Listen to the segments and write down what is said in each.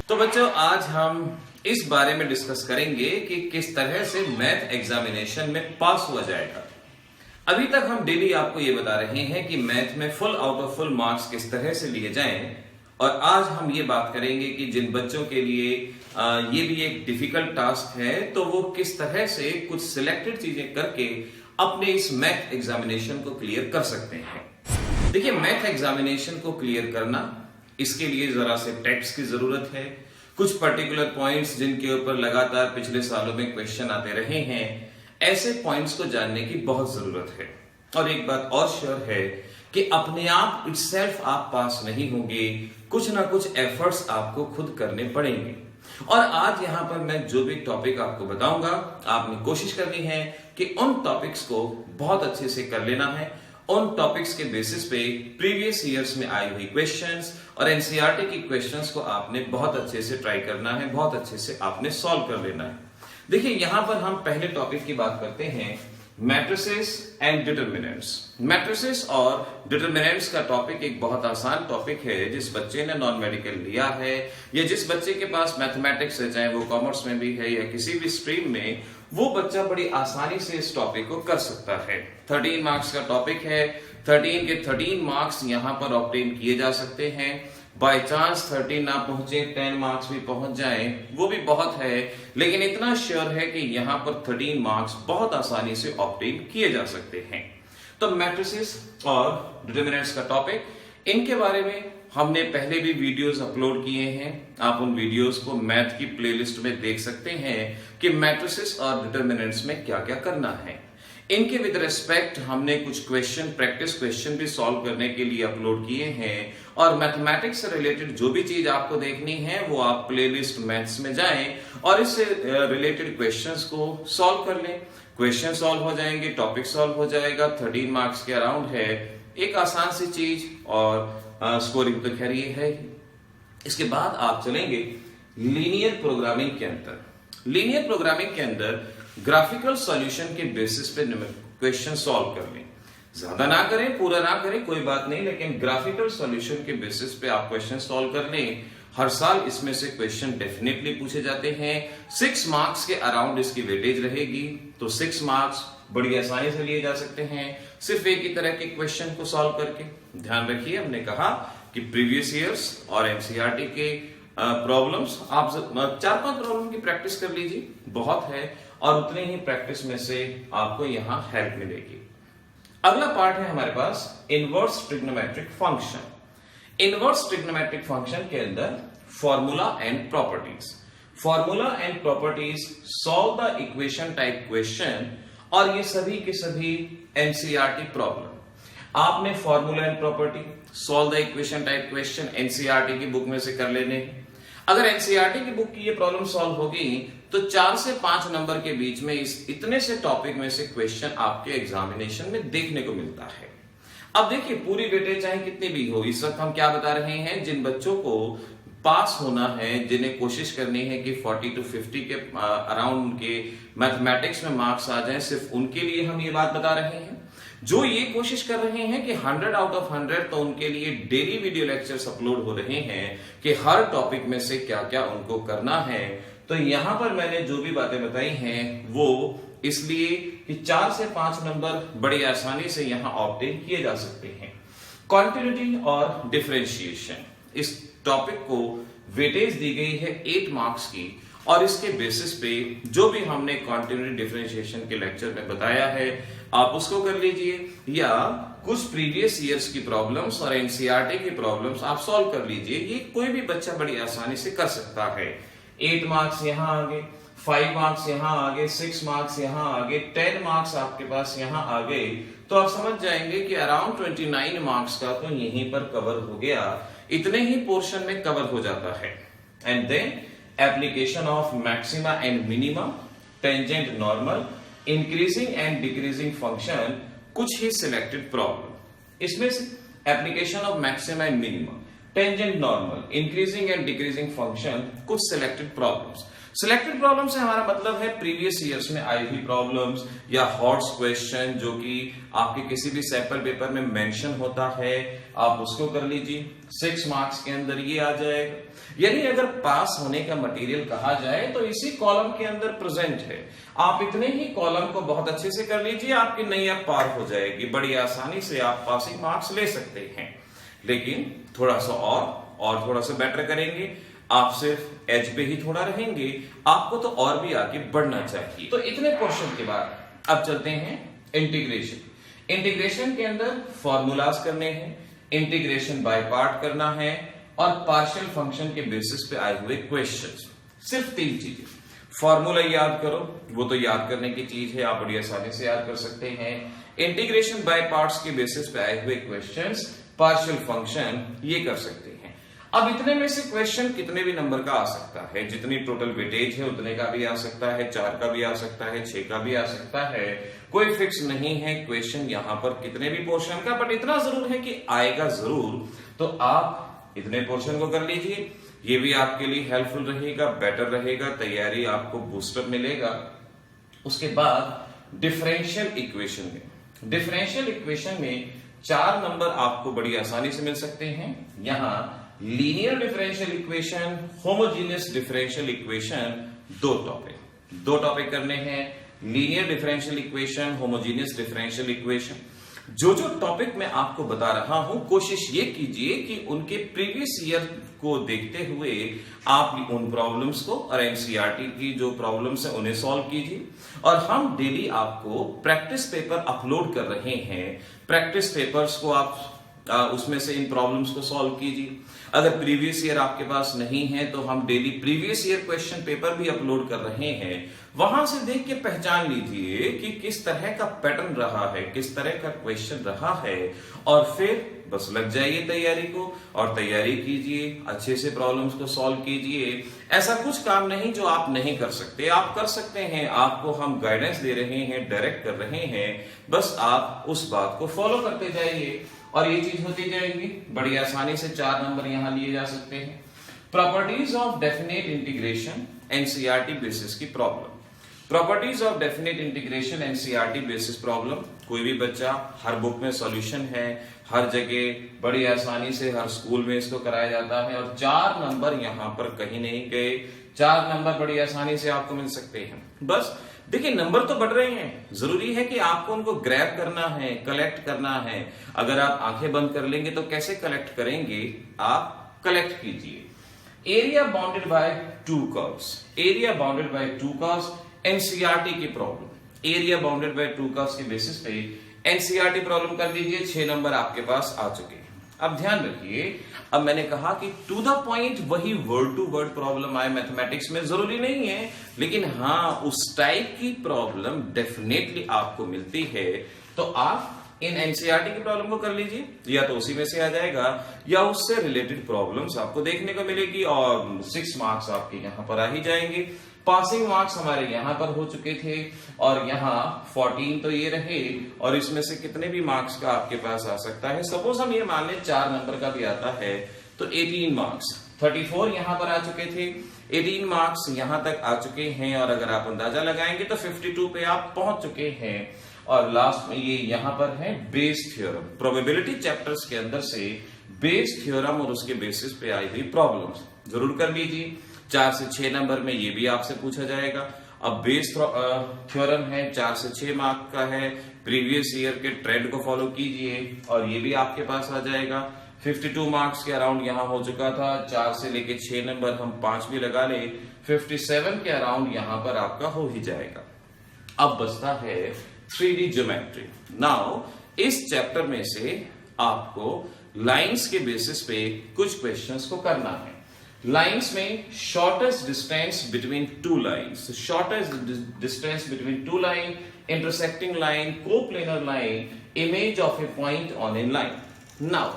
तो बच्चों, आज हम इस बारे में डिस्कस करेंगे कि किस तरह से मैथ एग्जामिनेशन में पास हुआ जाएगा। अभी तक हम डेली आपको ये बता रहे हैं कि मैथ में full out of full marks किस तरह से लिए जाएं, और आज हम ये बात करेंगे कि जिन बच्चों के लिए ये भी एक डिफिकल्ट टास्क है, तो वो किस तरह से कुछ सिलेक्टेड चीजें करके अपने इस मैथ एग्जामिनेशन को क्लियर कर सकते हैं। देखिए, मैथ एग्जामिनेशन को क्लियर करना, इसके लिए जरा से टेक्स्ट की जरूरत है, कुछ पर्टिकुलर पॉइंट्स जिनके ऊपर लगातार पिछले सालों में क्वेश्चन आते रहे हैं, ऐसे पॉइंट्स को जानने की बहुत जरूरत है। और एक बात और श्योर है कि अपने आप इटसेल्फ आप पास नहीं होंगे, कुछ ना कुछ एफर्ट्स आपको खुद करने पड़ेंगे। और आज यहां पर मैं जो भी टॉपिक आपको बताऊंगा, आपने कोशिश करनी है कि उन टॉपिक्स को बहुत अच्छे से कर लेना है। उन टॉपिक्स के बेसिस पे प्रीवियस ईयर्स में आई हुई क्वेश्चंस और एनसीईआरटी की क्वेश्चंस को आपने बहुत अच्छे से ट्राई करना है, बहुत अच्छे से आपने सॉल्व कर लेना है। देखिए, यहां पर हम पहले टॉपिक की बात करते हैं, मैट्रिसेस एंड डिटरमिनेंट्स। मैट्रिसेस और डिटरमिनेंट्स का टॉपिक एक बहुत आसान टॉपिक है। जिस बच्चे ने नॉन मेडिकल लिया है या जिस बच्चे के पास मैथमेटिक्स है, चाहे वो कॉमर्स में भी है या किसी भी स्ट्रीम में, वो बच्चा बड़ी आसानी से इस टॉपिक को कर सकता है। 13 मार्क्स का टॉपिक है। 13 के 13 मार्क्स यहां पर ऑब्टेन किए जा सकते हैं। बाय चांस 13 ना पहुंचे, 10 मार्क्स भी पहुंच जाएं, वो भी बहुत है, लेकिन इतना श्योर है कि यहां पर 13 मार्क्स बहुत आसानी से ऑब्टेन किए जा सकते हैं। तो मैट्रिसेस और डिटरमिनेंट्स का टॉपिक, इनके बारे में हमने पहले भी वीडियोस अपलोड किए हैं। आप उन वीडियोस को मैथ की प्लेलिस्ट में देख सकते हैं कि मैट्रिसेस और डिटरमिनेंट्स में क्या क्या करना है। इनके विद रिस्पेक्ट हमने कुछ क्वेश्चन, प्रैक्टिस क्वेश्चन भी सॉल्व करने के लिए अपलोड किए हैं। और मैथमेटिक्स से रिलेटेड जो भी चीज आपको देखनी है, वो आप प्लेलिस्ट मैथ्स में जाएं और इससे रिलेटेड क्वेश्चंस को सॉल्व कर लें। क्वेश्चन सॉल्व हो जाएंगे, टॉपिक सॉल्व हो जाएगा। 13 मार्क्स के अराउंड है, एक आसान सी चीज, और स्कोरिंग तो खैर ये है। इसके बाद आप चलेंगे लीनियर प्रोग्रामिंग के अंदर। लीनियर प्रोग्रामिंग के अंदर ग्राफिकल सॉल्यूशन के बेसिस पे क्वेश्चन सॉल्व कर लें। ज्यादा ना करें, पूरा ना करें, कोई बात नहीं, लेकिन ग्राफिकल सॉल्यूशन के बेसिस पे आप क्वेश्चन सॉल्व कर लें। हर साल इसमें से क्वेश्चन डेफिनेटली पूछे जाते हैं। 6 मार्क्स के अराउंड इसकी वेटेज रहेगी, तो 6 मार्क्स बड़ी आसानी से लिए जा सकते हैं सिर्फ एक ही तरह के क्वेश्चन को सॉल्व करके। ध्यान रखिए, हमने कहा कि प्रीवियस ईयर्स और एनसीईआरटी के प्रॉब्लम्स, आप 4-5 प्रॉब्लम की प्रैक्टिस कर लीजिए, बहुत है, और उतने ही प्रैक्टिस में से आपको यहां हेल्प मिलेगी। अगला पार्ट है हमारे पास inverse trigonometric function. Inverse trigonometric function के अंदर formula and properties. Formula and properties, solve the equation type question, और ये सभी के सभी एनसीईआरटी प्रॉब्लम। आपने formula and property, solve the equation type question NCERT की बुक में से कर लेने हैं। अगर एनसीईआरटी की बुक की ये प्रॉब्लम सॉल्व होगी तो 4 से 5 नंबर के बीच में इस इतने से टॉपिक में से क्वेश्चन आपके एग्जामिनेशन में देखने को मिलता है। अब देखिए, पूरी वेटेज चाहे कितनी भी हो, इस वक्त हम क्या बता रहे हैं, जिन बच्चों को पास होना है, जिन्हें कोशिश करनी है कि 40 to 50 के अराउंड उनके मैथमेटिक्स में मार्क्स आ जाएं, सिर्फ उनके लिए हम ये बात बता रहे हैं। जो ये कोशिश कर रहे हैं कि 100 आउट ऑफ 100, तो उनके लिए डेली वीडियो लेक्चर्स अपलोड हो रहे हैं कि हर टॉपिक में से क्या क्या उनको करना है। तो यहां पर मैंने जो भी बातें बताई हैं वो इसलिए कि 4 से 5 नंबर बड़ी आसानी से यहां ऑब्टेन किए जा सकते हैं। कॉन्टिन्यूटी और डिफरेंशिएशन, इस टॉपिक को वेटेज दी गई है 8 मार्क्स की, और इसके बेसिस पे जो भी हमने कॉन्टिन्यूटी डिफरेंशिएशन के लेक्चर में बताया है, आप उसको कर लीजिए, या कुछ प्रीवियस ईयर्स की प्रॉब्लम्स और एनसीईआरटी की प्रॉब्लम्स आप सॉल्व कर लीजिए। ये कोई भी बच्चा बड़ी आसानी से कर सकता है। 8 मार्क्स यहां आगे, 5 मार्क्स यहां आगे, 6 मार्क्स यहां आगे, 10 मार्क्स आपके पास यहां आ गए, तो आप समझ जाएंगे कि अराउंड 29 मार्क्स का तो यहीं पर कवर हो गया। इतने ही पोर्शन में कवर हो जाता है। And then application of maxima and minima, tangent normal, increasing and decreasing function, कुछ ही सिलेक्टेड प्रॉब्लम। इसमें से application of maxima and minima, tangent normal, increasing and decreasing function, कुछ सिलेक्टेड प्रॉब्लम्स। सिलेक्टेड प्रॉब्लम से हमारा मतलब है प्रीवियस ईयर्स में आई हुई प्रॉब्लम्स या हॉट्स क्वेश्चन जो कि आपके किसी भी सैंपल पेपर में मेंशन होता है, आप उसको कर लीजिए। 6 मार्क्स के अंदर ये आ जाएगा। यानी अगर पास होने का मटेरियल कहा जाए तो इसी कॉलम के अंदर प्रेजेंट है। आप इतने ही कॉलम को बहुत अच्छे से कर लीजिए, आपकी नैया पार हो जाएगी, बड़ी आसानी से आप पासिंग मार्क्स ले सकते हैं। लेकिन थोड़ा सा और थोड़ा सा बेटर करेंगे, आप सिर्फ एज पे ही थोड़ा रहेंगे, आपको तो और भी आगे बढ़ना चाहिए। तो इतने क्वेश्चन के बाद अब चलते हैं इंटीग्रेशन। इंटीग्रेशन के अंदर फॉर्मूलाज करने हैं, इंटीग्रेशन बाय पार्ट करना है और पार्शियल फंक्शन के बेसिस पे आए हुए क्वेश्चंस। सिर्फ 3 चीजें। फॉर्मूला याद करो, वो तो याद करने की चीज है, आप बड़ी आसानी से याद कर सकते हैं। इंटीग्रेशन बाय पार्ट्स के बेसिस पे आए हुए क्वेश्चंस, पार्शियल फंक्शन, ये कर सकते हैं। अब इतने में से क्वेश्चन कितने भी नंबर का आ सकता है, जितनी टोटल वेटेज है उतने का भी आ सकता है, 4 का भी आ सकता है, 6 का भी आ सकता है, कोई फिक्स नहीं है क्वेश्चन यहां पर कितने भी पोर्शन का, बट इतना जरूर है कि आएगा जरूर। तो आप इतने पोर्शन को कर लीजिए, ये भी आपके लिए हेल्पफुल रहेगा, बेटर रहेगा, तैयारी आपको बूस्टअप मिलेगा। उसके बाद डिफरेंशियल इक्वेशन में 4 नंबर आपको बड़ी आसानी से मिल सकते हैं। यहां linear differential equation, homogeneous differential equation, 2 topic करने हैं। Linear differential equation, homogeneous differential equation, जो टॉपिक मैं आपको बता रहा हूं, कोशिश ये कीजिए कि उनके प्रीवियस ईयर को देखते हुए आप उन प्रॉब्लम्स को और एनसीईआरटी की जो प्रॉब्लम्स है उन्हें सॉल्व कीजिए। और हम डेली आपको प्रैक्टिस पेपर अपलोड कर रहे हैं, प्रैक्टिस पेपर्स को आप उसमें से इन प्रॉब्लम्स को सॉल्व कीजिए। अगर प्रीवियस ईयर आपके पास नहीं है तो हम daily previous year question paper भी अपलोड कर रहे हैं, वहां से देख के पहचान लीजिए कि किस तरह का पैटर्न रहा है, किस तरह का क्वेश्चन रहा है, और फिर बस लग जाइए तैयारी को और तैयारी कीजिए, अच्छे से प्रॉब्लम्स को सॉल्व कीजिए। ऐसा कुछ काम नहीं जो आप नहीं कर सकते, आप कर सकते हैं, आपको हम गाइडेंस दे रहे हैं, डायरेक्ट कर रहे हैं, बस आप उस बात को फॉलो करते जाइए और ये चीज होती जाएगी। बड़ी आसानी से 4 नंबर यहां लिए जा सकते हैं। Properties of definite integration, NCERT basis की problem. Properties of definite integration, NCERT basis problem, कोई भी बच्चा, हर बुक में सॉल्यूशन है, हर जगह बड़ी आसानी से हर स्कूल में इसको कराया जाता है और 4 नंबर यहां पर कहीं नहीं गए, 4 नंबर बड़ी आसानी से आपको मिल सकते हैं। बस देखिए, नंबर तो बढ़ रहे हैं, जरूरी है कि आपको उनको ग्रैब करना है, कलेक्ट करना है। अगर आप आंखें बंद कर लेंगे तो कैसे कलेक्ट करेंगे, आप कलेक्ट कीजिए। Area bounded by 2 curves, area bounded by 2 curves, NCERT की problem. Area bounded by 2 curves के बेसिस पे एनसीईआरटी प्रॉब्लम कर दीजिए, 6 नंबर आपके पास आ चुके हैं। अब ध्यान रखिए, अब मैंने कहा कि टू द पॉइंट वही वर्ड टू वर्ड प्रॉब्लम आए मैथमेटिक्स में, जरूरी नहीं है, लेकिन हाँ उस टाइप की प्रॉब्लम डेफिनेटली आपको मिलती है। तो आप इन एनसीईआरटी की प्रॉब्लम को कर लीजिए, या तो उसी में से आ जाएगा या उससे रिलेटेड प्रॉब्लम्स आपको देखने को मिलेगी और 6 मार्क्स आपके यहां पर आ ही जाएंगे। पासिंग मार्क्स हमारे यहां पर हो चुके थे और यहां 14 तो ये रहे, और इसमें से कितने भी मार्क्स का आपके पास आ सकता है। सपोज हम ये मान लें 4 नंबर का भी आता है तो 18 मार्क्स, 34 यहां पर आ चुके थे, 18 मार्क्स यहां तक आ चुके हैं, और अगर आप अंदाजा लगाएंगे तो 52 पे आप पहुंच चुके हैं। और लास्ट में ये यहां पर है बेस थ्योरम, प्रोबेबिलिटी चैप्टर्स के अंदर से बेस थ्योरम और उसके बेसिस पे आई हुई प्रॉब्लम्स जरूर कर लीजिए। 4 से 6 नंबर में ये भी आपसे पूछा जाएगा। अब बेस थ्योरम है, 4 से 6 मार्क का है, प्रीवियस ईयर के ट्रेंड को फॉलो कीजिए और ये भी आपके पास आ जाएगा। 52 मार्क्स के अराउंड यहां हो चुका था, 4 से लेके 6 नंबर हम 5 भी लगा ले, 57 के अराउंड यहां पर आपका हो ही जाएगा। अब बचता है 3D ज्योमेट्री। नाउ इस चैप्टर में से आपको लाइंस के बेसिस पे कुछ क्वेश्चंस को करना है। लाइंस में shortest distance between 2 lines, shortest distance between 2 line, intersecting line, coplanar line, image of A point on A line. Now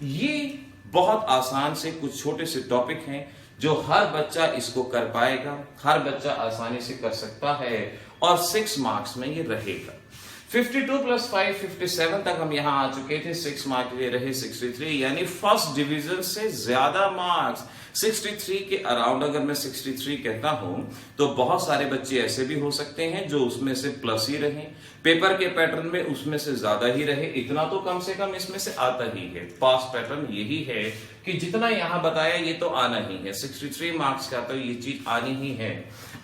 ये बहुत आसान से कुछ छोटे से टॉपिक हैं जो हर बच्चा इसको कर पाएगा, हर बच्चा आसानी से कर सकता है और 6 मार्क्स में ये रहेगा। 52 + 5 57 तक हम यहां आ चुके थे, 6 मार्क्स ये रहे 63, यानी फर्स्ट डिवीजन से ज्यादा मार्क्स 63 के अराउंड अगर मैं 63 कहता हूं तो बहुत सारे बच्चे ऐसे भी हो सकते हैं जो उसमें से प्लस ही रहे, पेपर के पैटर्न में उसमें से ज्यादा ही रहे, इतना तो कम से कम इसमें से आता ही है। पास पैटर्न यही है कि जितना यहां बताया ये तो आना ही है, 63 मार्क्स का तो ये चीज आनी ही है।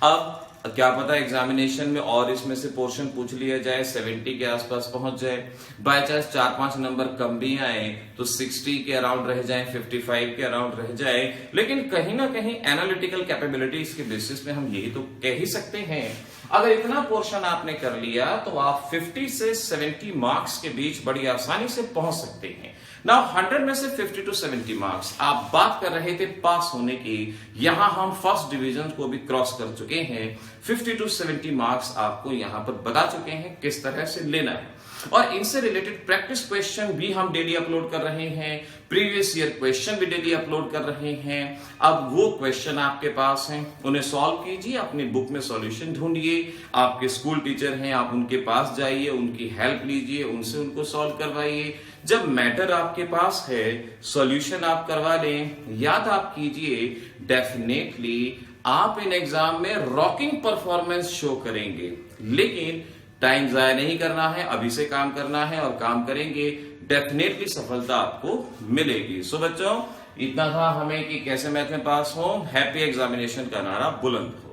अब क्या पता एग्जामिनेशन में और इसमें से पोर्शन पूछ लिया जाए, 70 के आसपास पहुंच जाए, बाय चांस 4-5 नंबर कम भी आए तो 60 के अराउंड रह जाए, 55 के अराउंड रह जाए, लेकिन कहीं ना कहीं एनालिटिकल कैपेबिलिटीज के बेसिस में हम यही तो कह ही सकते हैं, अगर इतना पोर्शन आपने कर लिया तो आप 50 से 70 मार्क्स के बीच बड़ी आसानी से पहुंच सकते हैं। नाउ 100 में से 50 to 70 मार्क्स, आप बात कर रहे थे पास होने की, यहां हम फर्स्ट डिवीजन को भी क्रॉस कर चुके हैं। 50 to 70 मार्क्स आपको यहां पर बता चुके हैं किस तरह से लेना है, और इनसे रिलेटेड प्रैक्टिस क्वेश्चन भी हम डेली अपलोड कर रहे हैं, प्रीवियस ईयर क्वेश्चन भी डेली अपलोड कर रहे हैं। अब वो क्वेश्चन आपके पास हैं, उन्हें सॉल्व कीजिए, अपनी बुक में सॉल्यूशन ढूंढिए, आपके स्कूल टीचर हैं आप उनके पास जाइए, उनकी हेल्प लीजिए, उनसे उनको सॉल्व करवाइए। जब मैटर आपके पास है, सॉल्यूशन आप करवा लें, याद आप कीजिए, डेफिनेटली आप इन एग्जाम में रॉकिंग परफॉर्मेंस शो करेंगे, लेकिन टाइम जाया नहीं करना है, अभी से काम करना है, और काम करेंगे डेफिनेटली सफलता आपको मिलेगी। सो बच्चों, इतना था हमें कि कैसे मैथ में पास हो। हैप्पी एग्जामिनेशन का नारा बुलंद।